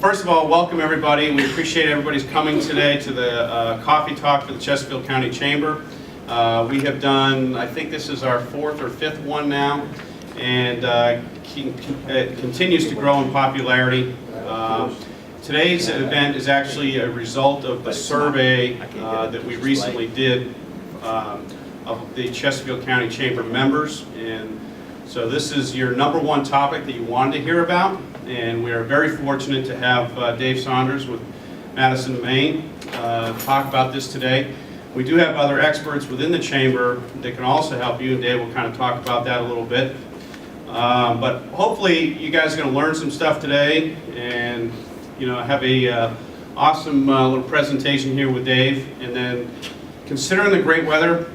First of all, welcome everybody. We appreciate everybody's coming today to the coffee talk for the Chesterfield County Chamber. We have done, I think this is our 4th or 5th one now, and it continues to grow in popularity. Today's event is actually a result of the survey that we recently did of the Chesterfield County Chamber members, and so this is your #1 topic that you wanted to hear about, and we are very fortunate to have Dave Saunders with Madison Main talk about this today. We do have other experts within the chamber that can also help you, and Dave will kind of talk about that a little bit. But hopefully you guys are going to learn some stuff today, and have a awesome little presentation here with Dave. And then, considering the great weather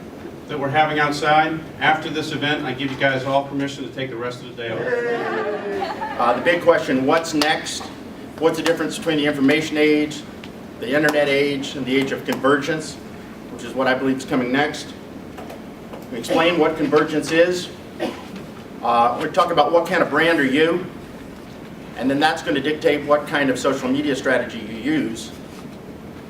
that we're having outside, after this event, I give you guys all permission to take the rest of the day off. The big question, what's next? What's the difference between the information age, the internet age, and the age of convergence, which is what I believe is coming next. We explain what convergence is. We're going to talk about what kind of brand are you, and then that's going to dictate what kind of social media strategy you use.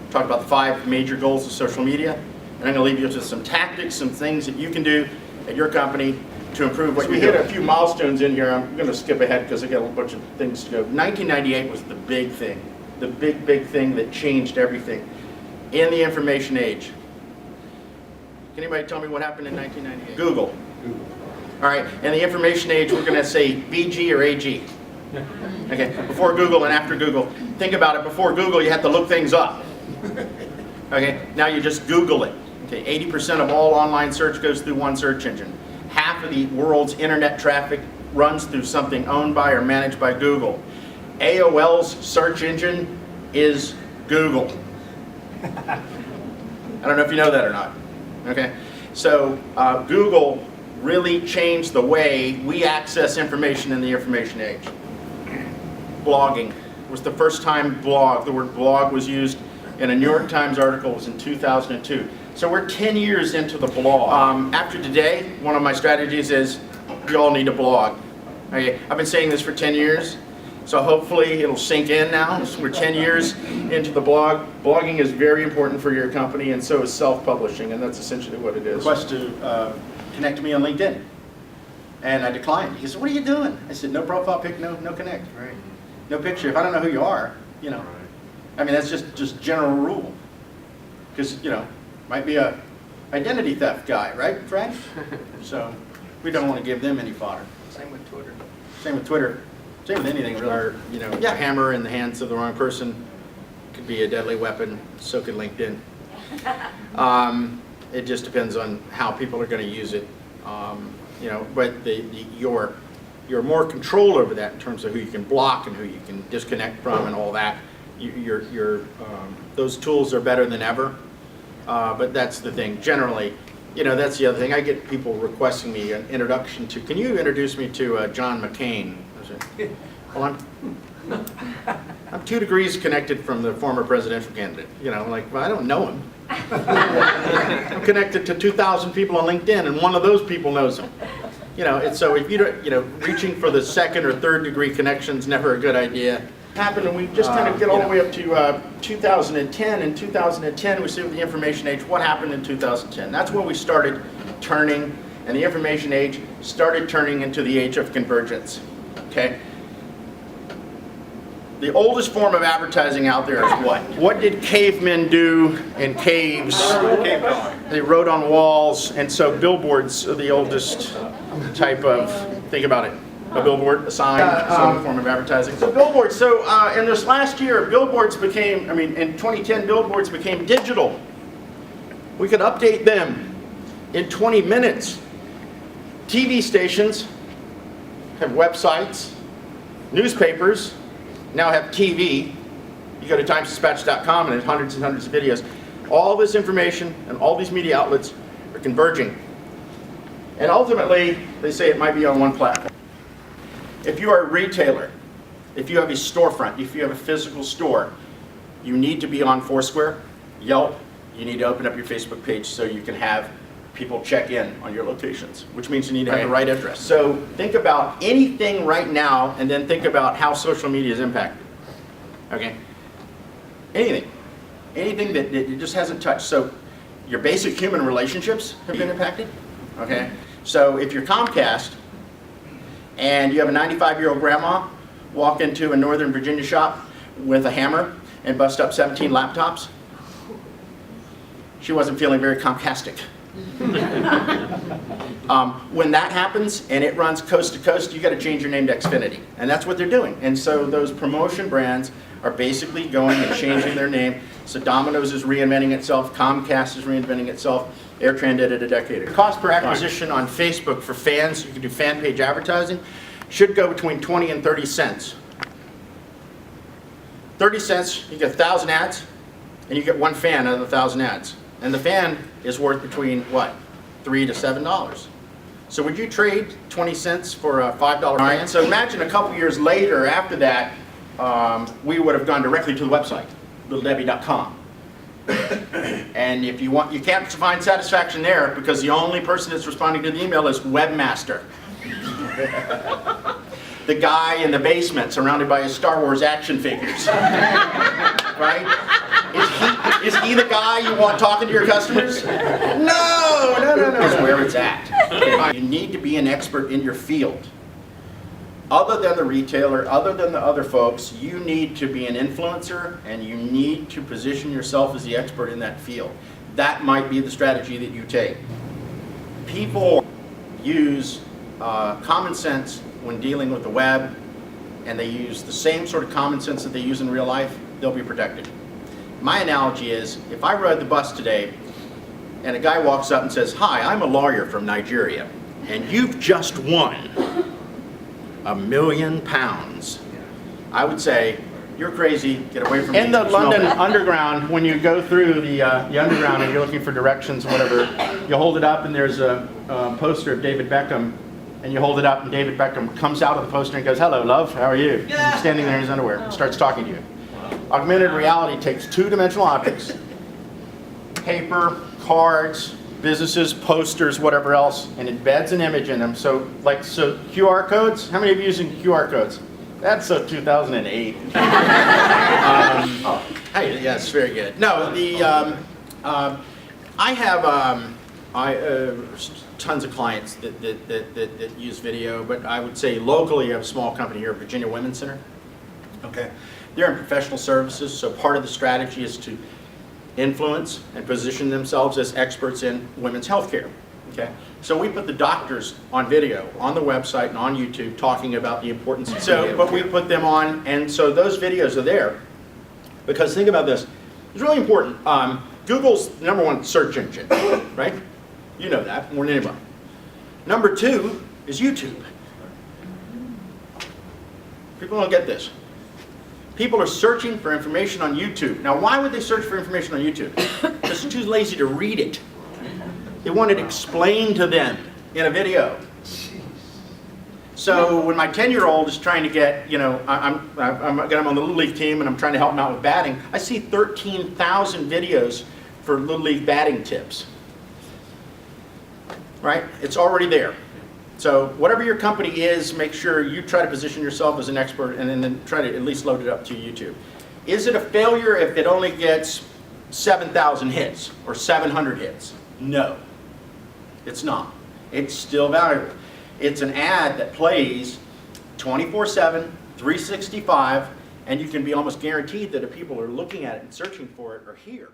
Talk about the 5 major goals of social media, and I'm going to leave you with some tactics, some things that you can do at your company to improve what you do. We hit a few milestones in here. I'm going to skip ahead because I got a bunch of things to go. 1998 was the big thing, the big thing that changed everything in the information age. Can anybody tell me what happened in 1998? Google. All right, in the information age, we're going to say BG or AG. Okay, before Google and after Google. Think about it, before Google you had to look things up. Okay, now you just Google it. Okay, 80% of all online search goes through one search engine. Half of the world's internet traffic runs through something owned by or managed by Google. AOL's search engine is Google. I don't know if you know that or not. Okay, so Google really changed the way we access information in the information age. Blogging was the first time the word blog was used in a New York Times article. It was in 2002. So we're 10 years into the blog. After today, one of my strategies is you all need a blog. Okay, I've been saying this for 10 years, so hopefully it'll sink in now. So we're 10 years into the blog. Blogging is very important for your company, and so is self-publishing, and that's essentially what it is. Request to connect to me on LinkedIn, and I declined. He said, "What are you doing?" I said, "No profile pic, no connect. Right. No picture. If I don't know who you are, I mean that's just general rule, because might be a identity theft guy, right, Frank? So we don't want to give them any fodder. Same with Twitter. Same with Twitter. Same with anything really. Or, a hammer in the hands of the wrong person could be a deadly weapon. So could LinkedIn. It just depends on how people are going to use it. But you're more control over that in terms of who you can block and who you can disconnect from and all that. Those tools are better than ever. But that's the thing. Generally, that's the other thing. I get people requesting me an introduction to. Can you introduce me to John McCain? I said, well, I'm 2 degrees connected from the former presidential candidate. Well, I don't know him. I'm connected to 2,000 people on LinkedIn, and one of those people knows him. So if you don't, reaching for the 2nd or 3rd degree connection is never a good idea. Happened, and we just kind of get all the way up to 2010. In 2010, we see with the information age, what happened in 2010? That's when we started turning, and the information age started turning into the age of convergence. Okay. The oldest form of advertising out there is what? What did cavemen do in caves? They wrote on walls, and so billboards are the oldest type of, think about it, a billboard, a sign, some form of advertising. So billboards, in this last year, billboards became, in 2010, billboards became digital. We could update them in 20 minutes. TV stations have websites, newspapers now have TV. You go to timesdispatch.com and there's hundreds and hundreds of videos. All this information and all these media outlets are converging. And ultimately, they say it might be on one platform. If you are a retailer, if you have a storefront, if you have a physical store, you need to be on Foursquare, Yelp. You need to open up your Facebook page so you can have people check in on your locations, which means you need to have the right address. So think about anything right now, and then think about how social media is impacted. Okay? Anything that it just hasn't touched. So your basic human relationships have been impacted. Okay? So if you're Comcast and you have a 95-year-old grandma walk into a Northern Virginia shop with a hammer and bust up 17 laptops, she wasn't feeling very Comcastic. When that happens and it runs coast to coast, you got to change your name to Xfinity, and that's what they're doing. And so those promotion brands are basically going and changing their name. So Domino's is reinventing itself, Comcast is reinventing itself, AirTran did it a decade ago. Cost per acquisition on Facebook for fans, you can do fan page advertising, should go between 20 and 30 cents. 30 cents, you get 1,000 ads, and you get one fan out of the 1,000 ads. And the fan is worth between, what, $3 to $7. So would you trade 20 cents for a $5 fan? So imagine a couple years later, after that, we would have gone directly to the website, littledebbie.com. And if you want, you can't find satisfaction there because the only person that's responding to the email is webmaster. The guy in the basement surrounded by his Star Wars action figures. Right? Is he the guy you want talking to your customers? No. It's where it's at. You need to be an expert in your field. Other than the retailer, other than the other folks, you need to be an influencer and you need to position yourself as the expert in that field. That might be the strategy that you take. People use common sense when dealing with the web, and they use the same sort of common sense that they use in real life, they'll be protected. My analogy is, if I rode the bus today and a guy walks up and says, "Hi, I'm a lawyer from Nigeria, and you've just won £1 million," I would say, "You're crazy, get away from me." In the London Underground, when you go through the Underground and you're looking for directions or whatever, you hold it up and there's a poster of David Beckham, and you hold it up and David Beckham comes out of the poster and goes, "Hello, love, how are you?" He's standing there in his underwear and starts talking to you. Augmented reality takes two-dimensional objects, paper, cards, businesses, posters, whatever else, and embeds an image in them. So QR codes, how many of you using QR codes? That's 2008. Hey, yes, very good. No, I have tons of clients that use video, but I would say locally I have a small company here, Virginia Women's Center. Okay, they're in professional services, so part of the strategy is to influence and position themselves as experts in women's health care. Okay, so we put the doctors on video on the website and on YouTube talking about the importance of video. But we put them on, and so those videos are there because think about this, it's really important. Google's the #1 search engine, right? You know that more than anybody. #2 is YouTube. People don't get this. People are searching for information on YouTube. Now, why would they search for information on YouTube? Because they're too lazy to read it. They want it explained to them in a video. So when my 10-year-old is trying to get, I'm on the Little League team and I'm trying to help him out with batting, I see 13,000 videos for Little League batting tips. Right? It's already there. So whatever your company is, make sure you try to position yourself as an expert and then try to at least load it up to YouTube. Is it a failure if it only gets 7,000 hits or 700 hits? No, it's not. It's still valuable. It's an ad that plays 24/7, 365, and you can be almost guaranteed that if people are looking at it and searching for it are here.